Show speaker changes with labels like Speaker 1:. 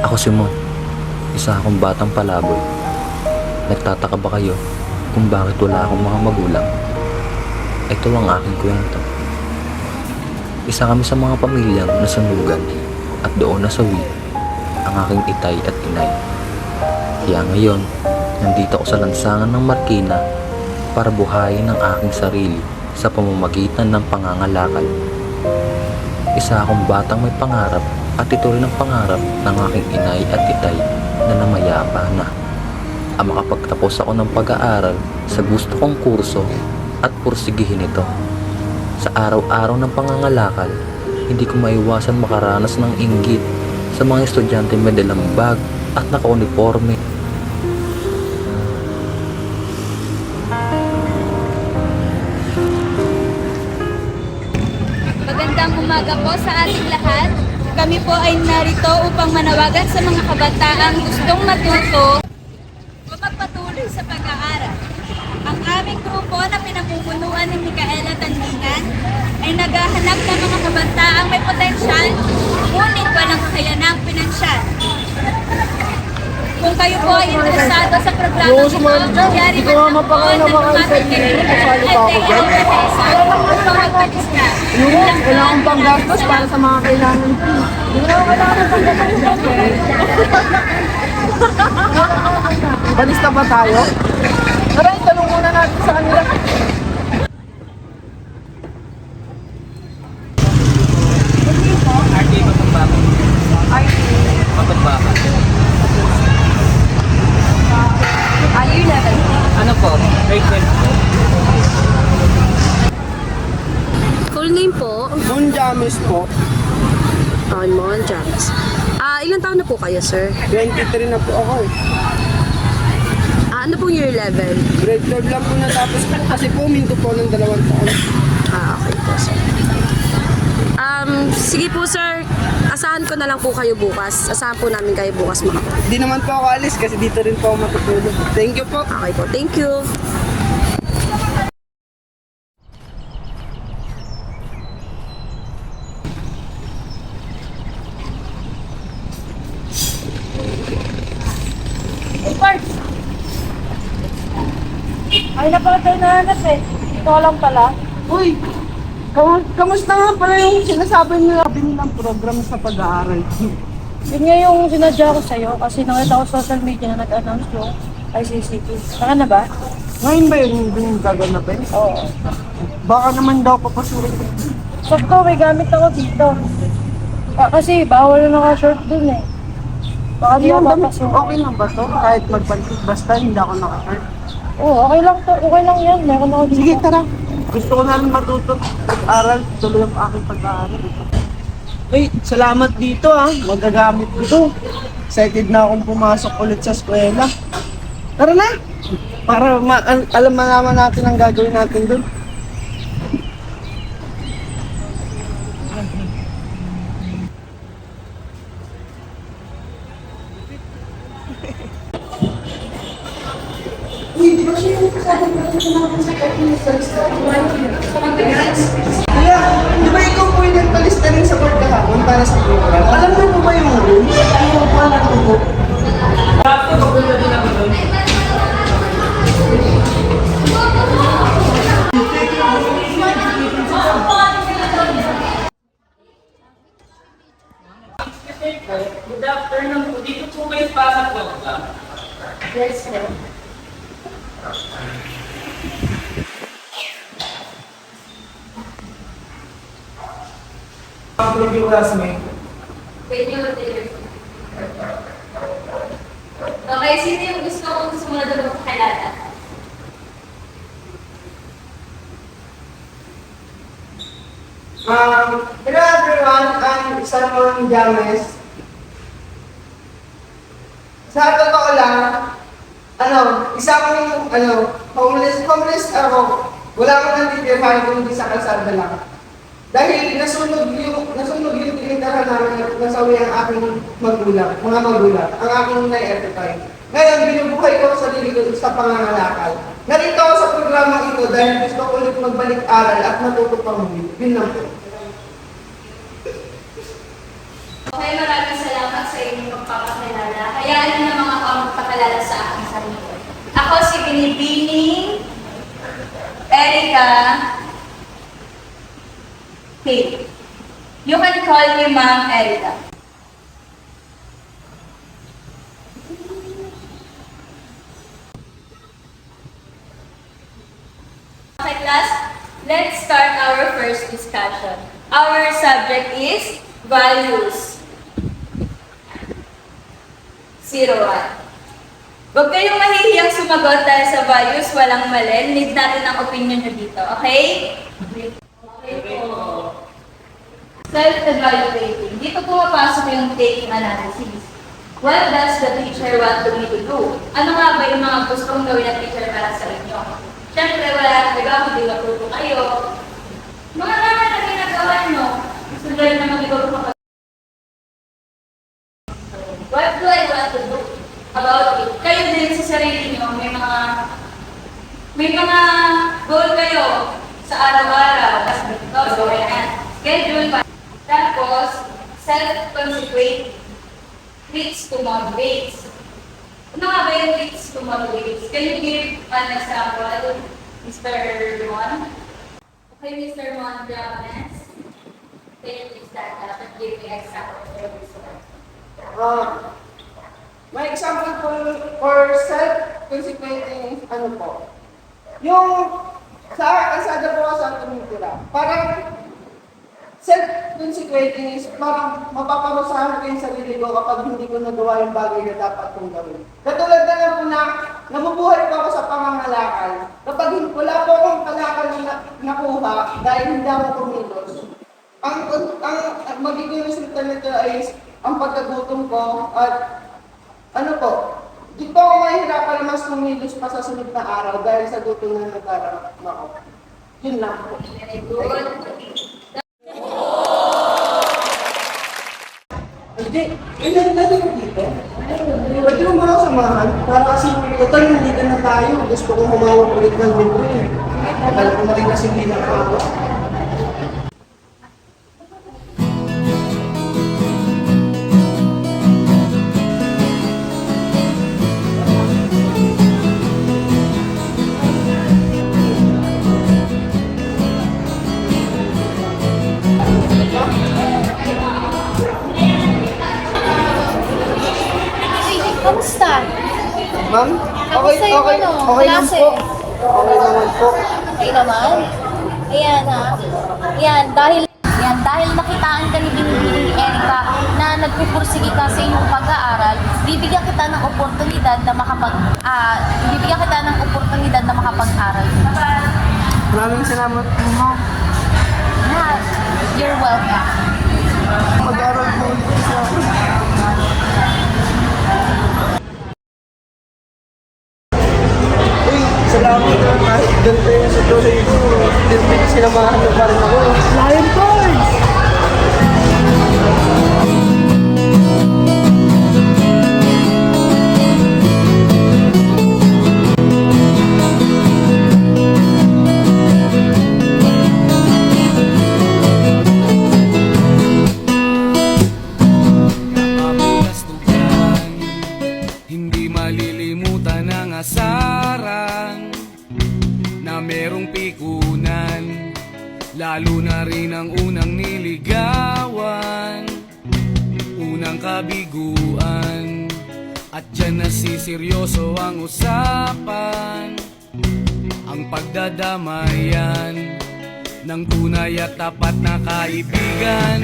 Speaker 1: Ako si Mon, isa akong batang palaboy. Nagtataka ba kayo kung bakit wala akong mga magulang? Ito ang aking kwento. Isa kami sa mga pamilyang nasunugan at doon nasawi ang aking itay at inay. Kaya ngayon, nandito ako sa lansangan ng Marikina para buhayin ang aking sarili sa pamamagitan ng pangangalakal. Isa akong batang may pangarap at ito rin ang pangarap ng aking inay at itay na namayapa na. Ang makapagtapos ako ng pag-aaral sa gusto kong kurso at pursigihin ito. Sa araw-araw ng pangangalakal, hindi ko maiwasan makaranas ng inggit sa mga estudyante may dalang bag at naka-uniforme.
Speaker 2: Magandang umaga po sa ating lahat. Kami po ay narito upang manawagan sa mga kabataang gustong matuto o magpatuloy sa pag-aaral. Ang aming grupo na pinamumunuan ni Micaela Tandingan ay naghahanap ng mga kabataang may potensyal, ngunit walang kakayanang pinansyal. Kung kayo po ay interesado sa programa ito, magyari man lang po na lumapit kayo at magpapagpapis na.
Speaker 3: Kailangan pang gastos para sa mga kailangan. Hindi na kailangan pang gastos. Balista ba tayo? Tara, itanong muna natin sa kanila.
Speaker 1: RJ Matagbaka. Matagbaka.
Speaker 2: Year 11.
Speaker 1: Ano po? Grade 12 po.
Speaker 4: Full name po?
Speaker 3: Mon James po.
Speaker 4: Mon James. Ilang taon na po kayo, sir?
Speaker 3: 23 na po ako eh.
Speaker 4: Ano pong year 11?
Speaker 3: Grade 12 lang po natapos ko kasi po minto po ng 2 taon.
Speaker 4: Okay po, sir. Sige po, sir. Asahan ko na lang po kayo bukas. Asahan po namin kayo bukas, mga.
Speaker 3: Di naman po ako alis kasi dito rin po ako matutulog. Thank you po.
Speaker 4: Okay po, thank you.
Speaker 2: Ay, na pala tayo nahanap eh. Ito lang pala.
Speaker 3: Uy, kamusta nga pala yung sinasabi nilang program sa pag-aaral?
Speaker 5: Yun nga yung sinadya ko sa'yo kasi nakita ko sa social media na nag-announce yung ICCT. Saka na ba?
Speaker 3: Ngayon ba yung gaganapin?
Speaker 5: Oo.
Speaker 3: Baka naman daw papasukin.
Speaker 5: Sakto, may gamit ako dito. Kasi bawal na naka-short dun eh. Baka di ako papasok.
Speaker 3: Okay lang ba to? Kahit magbantik basta hindi ako naka-shirt.
Speaker 5: Oo, okay lang to. Okay lang yan. Meron ako dito.
Speaker 3: Sige, tara. Gusto ko namin matuto pag-aral. Tuloy ang aking pag-aaral. Uy, salamat dito ah. Magagamit ko to. Excited na akong pumasok ulit sa eskwela. Tara na! Para malaman natin ang gagawin natin doon. Kuya, di ba ikaw po yung nagpalista rin sa board kahapon para sa program? Alam mo po ba yung rules? Ano po ba natuto?
Speaker 6: Good afternoon po. Dito po kayo para sa program.
Speaker 5: Yes, sir.
Speaker 3: Approve yung classmate.
Speaker 2: Wait nyo din. Okay, sino yung gusto kong sumunod na magpakilala?
Speaker 3: Hello everyone, I'm Salmon James. Sa totoo lang, isang homeless ako. Wala akong natitirhan kung hindi sa kalsada lang. Dahil nasunog yung tinitirahan namin at nasawi ang aking mga magulang, ang aking nai-edify. Ngayon, binubuhay ko sa sarili ko sa pangangalakal. Narito ako sa programang ito dahil gusto ko ulit magbalik-aral at matuto pang muli. Yun lang po.
Speaker 2: Hayaan niyo na mga magpakalala sa aking sarili. Ako si Binibining Erica Hey. You can call me Ma'am Erica. Okay, class, let's start our first discussion. Our subject is values. 01. Huwag kayong mahihiyang sumagot dahil sa values, walang mali. Need natin ang opinion nyo dito, okay? Okay po. Self-evaluating. Dito pumapasok yung taking analysis. What does the teacher want me to do? Ano nga ba yung mga gustong gawin ng teacher para sa inyo? Siyempre, wala talaga, hindi matuto kayo. Mga naman na ginagawa nyo. Gusto nyo rin naman ikaw kapag what do I want to do about it? Kayo din sa sarili nyo, may mga goal kayo sa araw-araw. Tapos dito, so yan. Schedule pa. Tapos, self-consequate leads to motivates. Ano nga ba yung leads to motivates? Can you give an example, Mr. Juan? Okay, Mr. Juan Jones. Can you please stand up and give me example for this one?
Speaker 3: My example for self-consequenting, ano po, yung sa kalsada po sa tumutira, parang self-consequenting is parang mapaparusahan ko yung sarili ko kapag hindi ko nagawa yung bagay na dapat kong gawin. Katulad na lang po na nabubuhay po ako sa pangangalakal. Kapag wala po akong kalakal na nakuha dahil hindi ako kumilos, ang magiging resulta nito ay ang pagkagutom ko at ano po, di po ako mahihirapan na mas kumilos pa sa sunod na araw dahil sa gutom na nagdarap ako. Yun lang po.
Speaker 2: Very good.
Speaker 3: Hindi, ilan na din dito. Pwede mo ba ako samahan? Para kasi total nandito na tayo. Gusto kong humawak ulit ng libro eh. Alam ko na rin kasi hindi na ako.
Speaker 5: Kamusta?
Speaker 3: Ma'am?
Speaker 5: Kamusta yung ano,
Speaker 3: okay lang
Speaker 5: klase?
Speaker 3: po. Okay naman po.
Speaker 5: Okay naman. Ayan ha. Dahil nakitaan ka ni Binibining Erica na nagpupursige ka sa iyong pag-aaral, bibigyan kita ng oportunidad na makapag-aral.
Speaker 3: Maraming salamat po, ma'am.
Speaker 5: Yeah, you're welcome.
Speaker 3: Mag-aral po ulit sa Uy, salamat na kahit ganito yung sitwasyon ko. Hindi sinamahan mo pa rin ako. Lion Boys!
Speaker 7: Hindi malilimutan ang asaran na merong pikunan, lalo na rin ang unang niligawan, unang kabiguan, at dyan nasiseryoso ang usapan, ang pagdadamayan ng tunay at tapat na kaibigan.